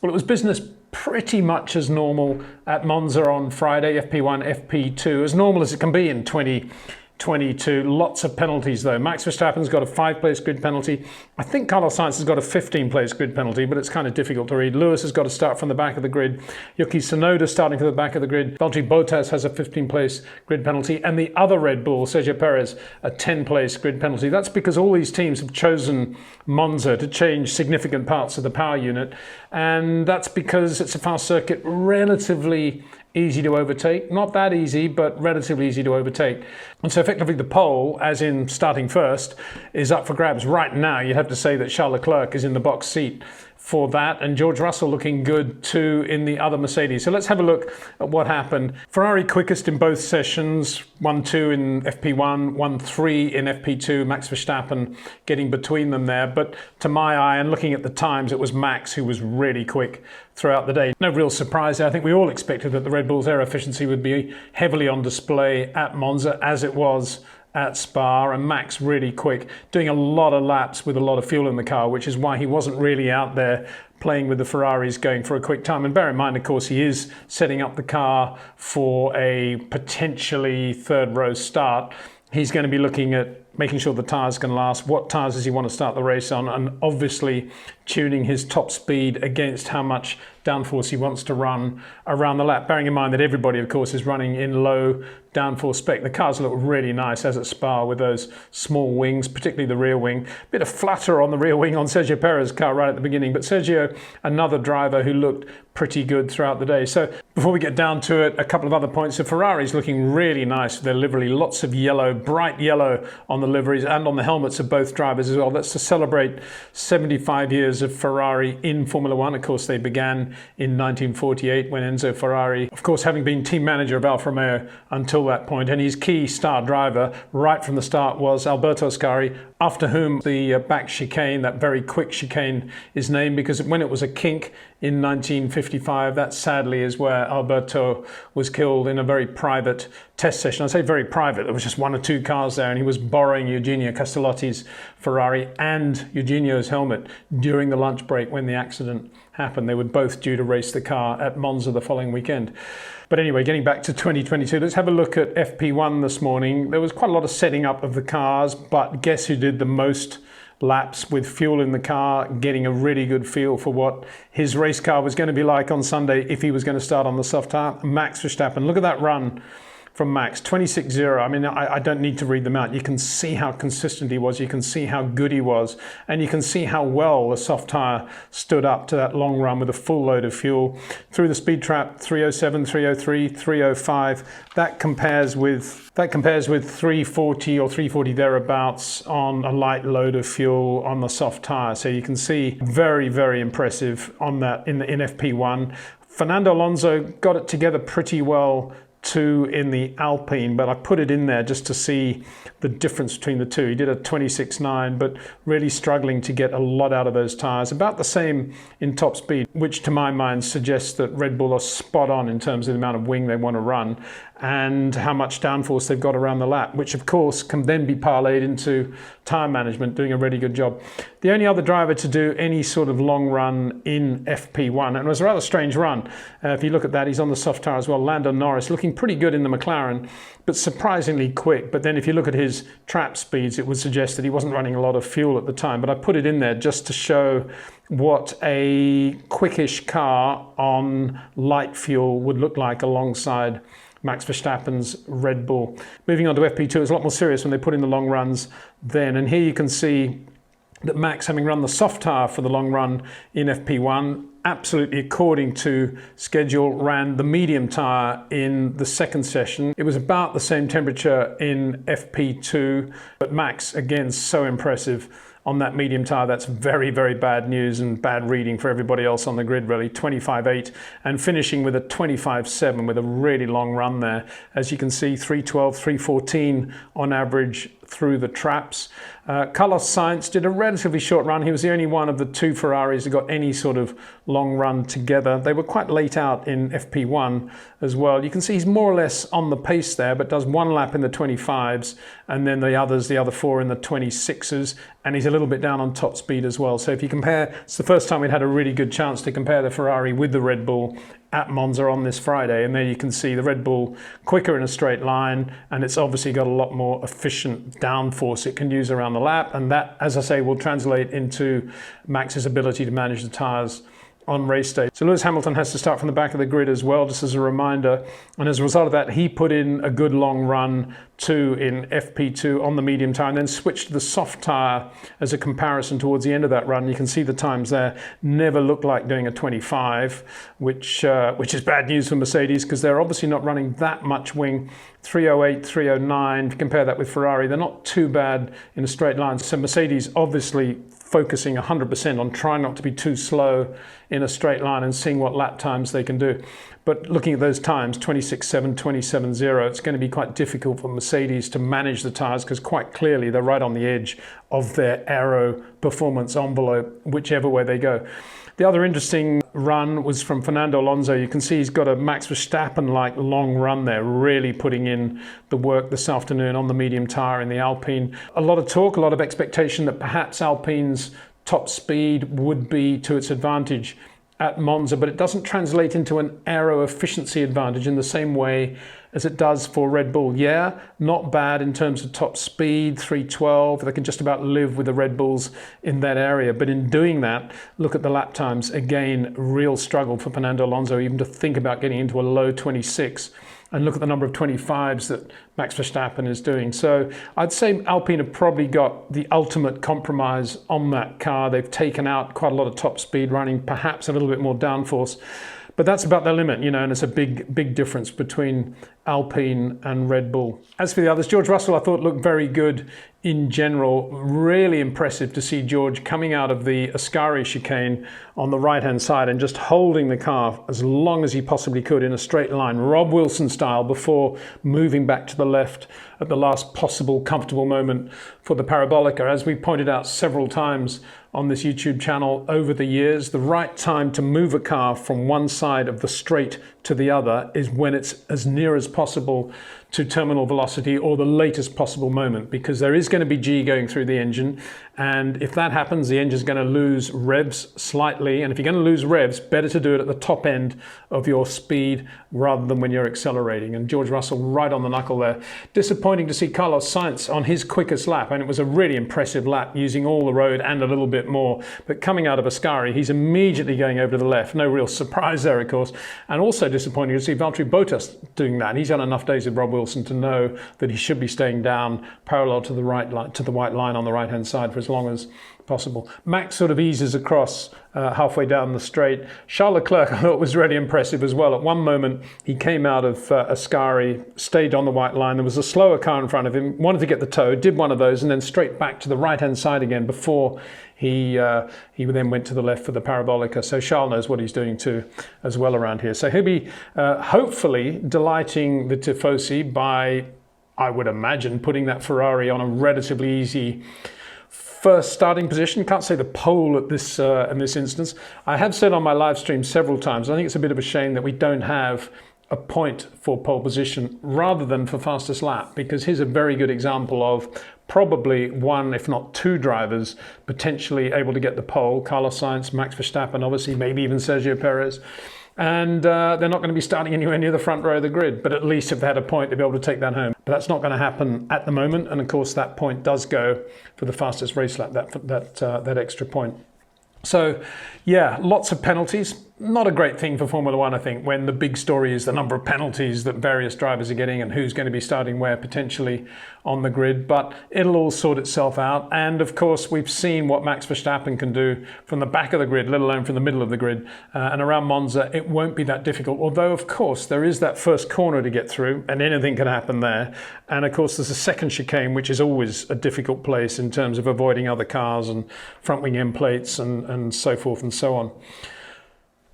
Well, it was business pretty much as normal at Monza on Friday, FP1, FP2, as normal as it can be in 2022. Lots of penalties though. Max Verstappen's got a 5-place grid penalty. I think Carlos Sainz has got a 15-place grid penalty, but it's kind of difficult to read. Lewis has got to start from the back of the grid. Yuki Tsunoda starting from the back of the grid. Valtteri Bottas has a 15-place grid penalty. And the other Red Bull, Sergio Perez, a 10-place grid penalty. That's because all these teams have chosen Monza to change significant parts of the power unit. And that's because it's a fast circuit, relatively easy to overtake. Not that easy, but relatively easy to overtake. And so effectively the pole, as in starting first, is up for grabs. Right now, you'd have to say that Charles Leclerc is in the box seat for that, and George Russell looking good too in the other Mercedes. So let's have a look at what happened. Ferrari quickest in both sessions, 1-2 in FP1, 1-3 in FP2, Max Verstappen getting between them there. But to my eye, and looking at the times, it was Max who was really quick throughout the day. No real surprise there. I think we all expected that the Red Bull's air efficiency would be heavily on display at Monza, as it was at Spa, and Max really quick, doing a lot of laps with a lot of fuel in the car, which is why he wasn't really out there playing with the Ferraris going for a quick time. And bear in mind, of course, he is setting up the car for a potentially third row start. He's going to be looking at making sure the tyres can last. What tyres does he want to start the race on? And obviously tuning his top speed against how much downforce he wants to run around the lap. Bearing in mind that everybody, of course, is running in low downforce spec. The cars look really nice as at Spa with those small wings, particularly the rear wing. Bit of flutter on the rear wing on Sergio Perez's car right at the beginning. But Sergio, another driver who looked pretty good throughout the day. So before we get down to it, a couple of other points. So Ferrari's looking really nice with their livery. Lots of yellow, bright yellow on the liveries and on the helmets of both drivers as well. That's to celebrate 75 years of Ferrari in Formula One. Of course, they began in 1948 when Enzo Ferrari, of course, having been team manager of Alfa Romeo until that point, and his key star driver right from the start was Alberto Ascari, after whom the back chicane, that very quick chicane, is named, because when it was a kink in 1955, that sadly is where Alberto was killed in a very private test session. I say very private, there was just 1 or 2 cars there, and he was borrowing Eugenio Castellotti's Ferrari and Eugenio's helmet during the lunch break when the accident happened. They were both due to race the car at Monza the following weekend. But anyway, getting back to 2022, let's have a look at FP1 this morning. There was quite a lot of setting up of the cars, but guess who did the most laps with fuel in the car, getting a really good feel for what his race car was going to be like on Sunday if he was going to start on the soft tire? Max Verstappen. Look at that run from Max, 26.0. I mean, I don't need to read them out. You can see how consistent he was. You can see how good he was. And you can see how well the soft tyre stood up to that long run with a full load of fuel. Through the speed trap, 307, 303, 305. That compares with 340 or 340 thereabouts on a light load of fuel on the soft tyre. So you can see very, very impressive on that in FP1. Fernando Alonso got it together pretty well too in the Alpine, but I put it in there just to see the difference between the two. He did a 26.9, but really struggling to get a lot out of those tyres. About the same in top speed, which to my mind suggests that Red Bull are spot on in terms of the amount of wing they want to run and how much downforce they've got around the lap, which of course can then be parlayed into tyre management, doing a really good job. The only other driver to do any sort of long run in FP1, and it was a rather strange run. If you look at that, he's on the soft tyre as well. Lando Norris looking pretty good in the McLaren, but surprisingly quick. But then if you look at his trap speeds, it would suggest that he wasn't running a lot of fuel at the time. But I put it in there just to show what a quickish car on light fuel would look like alongside Max Verstappen's Red Bull. Moving on to FP2, it's a lot more serious when they put in the long runs then. And here you can see that Max, having run the soft tyre for the long run in FP1, absolutely according to schedule, ran the medium tyre in the second session. It was about the same temperature in FP2, but Max, again, so impressive on that medium tyre. That's very, very bad news and bad reading for everybody else on the grid, really. 25.8 and finishing with a 25.7 with a really long run there. As you can see, 312, 314 on average through the traps. Carlos Sainz did a relatively short run. He was the only one of the 2 Ferraris who got any sort of long run together. They were quite late out in FP1 as well. You can see he's more or less on the pace there, but does 1 lap in the 25s and then the other 4 in the 26s. And he's a little little bit down on top speed as well. So if you compare, it's the first time we'd had a really good chance to compare the Ferrari with the Red Bull at Monza on this Friday. And there you can see the Red Bull quicker in a straight line, and it's obviously got a lot more efficient downforce it can use around the lap. And that, as I say, will translate into Max's ability to manage the tyres on race day. So Lewis Hamilton has to start from the back of the grid as well, just as a reminder. And as a result of that, he put in a good long run too in FP2 on the medium tyre, and then switched to the soft tyre as a comparison towards the end of that run. You can see the times there never look like doing a 25, which is bad news for Mercedes, because they're obviously not running that much wing. 308, 309, if you compare that with Ferrari, they're not too bad in a straight line. So Mercedes obviously focusing 100% on trying not to be too slow in a straight line and seeing what lap times they can do. But looking at those times, 26.7, 27.0, it's going to be quite difficult for Mercedes to manage the tyres, because quite clearly they're right on the edge of their aero performance envelope, whichever way they go. The other interesting run was from Fernando Alonso. You can see he's got a Max Verstappen-like long run there, really putting in the work this afternoon on the medium tyre in the Alpine. A lot of talk, a lot of expectation that perhaps Alpine's top speed would be to its advantage at Monza, but it doesn't translate into an aero efficiency advantage in the same way as it does for Red Bull. Yeah, not bad in terms of top speed, 312. They can just about live with the Red Bulls in that area. But in doing that, look at the lap times. Again, real struggle for Fernando Alonso even to think about getting into a low 26. And look at the number of 25s that Max Verstappen is doing. So I'd say Alpine have probably got the ultimate compromise on that car. They've taken out quite a lot of top speed, running perhaps a little bit more downforce. But that's about their limit, you know, and it's a big difference between Alpine and Red Bull. As for the others, George Russell, I thought looked very good in general. Really impressive to see George coming out of the Ascari chicane on the right-hand side and just holding the car as long as he possibly could in a straight line, Rob Wilson style, before moving back to the left at the last possible comfortable moment for the parabolica. As we pointed out several times on this YouTube channel over the years, the right time to move a car from one side of the straight to the other is when it's as near as possible to terminal velocity or the latest possible moment, because there is going to be G going through the engine, and if that happens, the engine's going to lose revs slightly, and if you're going to lose revs, better to do it at the top end of your speed rather than when you're accelerating. And George Russell right on the knuckle there. Disappointing to see Carlos Sainz on his quickest lap, and it was a really impressive lap using all the road and a little bit more, but coming out of Ascari, he's immediately going over to the left. No real surprise there, of course. And also disappointing to see Valtteri Bottas doing that. He's had enough days with Rob Wilson to know that he should be staying down parallel to the right line, to the white line on the right hand side for as long as possible. Max sort of eases across halfway down the straight. Charles Leclerc, I thought, was really impressive as well. At one moment he came out of Ascari, stayed on the white line. There was a slower car in front of him, wanted to get the toe, did one of those, and then straight back to the right hand side again before he then went to the left for the parabolica. So Charles knows what he's doing too as well around here. So he'll be hopefully delighting the Tifosi by, I would imagine, putting that Ferrari on a relatively easy first starting position. Can't say the pole at this in this instance. I have said on my live stream several times, I think it's a bit of a shame that we don't have a point for pole position rather than for fastest lap, because here's a very good example of probably one, if not two drivers potentially able to get the pole. Carlos Sainz, Max Verstappen, obviously, maybe even Sergio Perez. And they're not going to be starting anywhere near the front row of the grid, but at least if they had a point, they'd be able to take that home. But that's not going to happen at the moment, and of course that point does go for the fastest race lap, that extra point. So yeah, lots of penalties. Not a great thing for Formula One, I think, when the big story is the number of penalties that various drivers are getting and who's going to be starting where potentially on the grid. But it'll all sort itself out. And of course, we've seen what Max Verstappen can do from the back of the grid, let alone from the middle of the grid. And around Monza, it won't be that difficult. Although, of course, there is that first corner to get through and anything can happen there. And of course, there's a second chicane, which is always a difficult place in terms of avoiding other cars and front wing end plates and so forth and so on.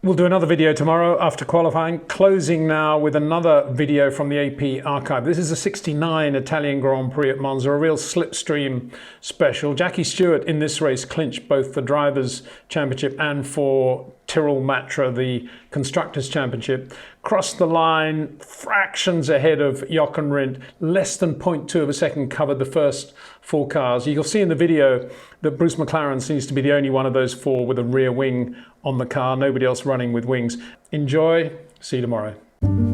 We'll do another video tomorrow after qualifying, closing now with another video from the AP archive. This is a 69 Italian Grand Prix at Monza, a real slipstream special. Jackie Stewart in this race clinched both the Drivers' Championship and for Tyrrell Matra, the Constructors' Championship. Crossed the line, fractions ahead of Jochen Rindt, less than 0.2 of a second covered the first 4 cars. You'll see in the video that Bruce McLaren seems to be the only one of those 4 with a rear wing on the car, nobody else running with wings. Enjoy, see you tomorrow.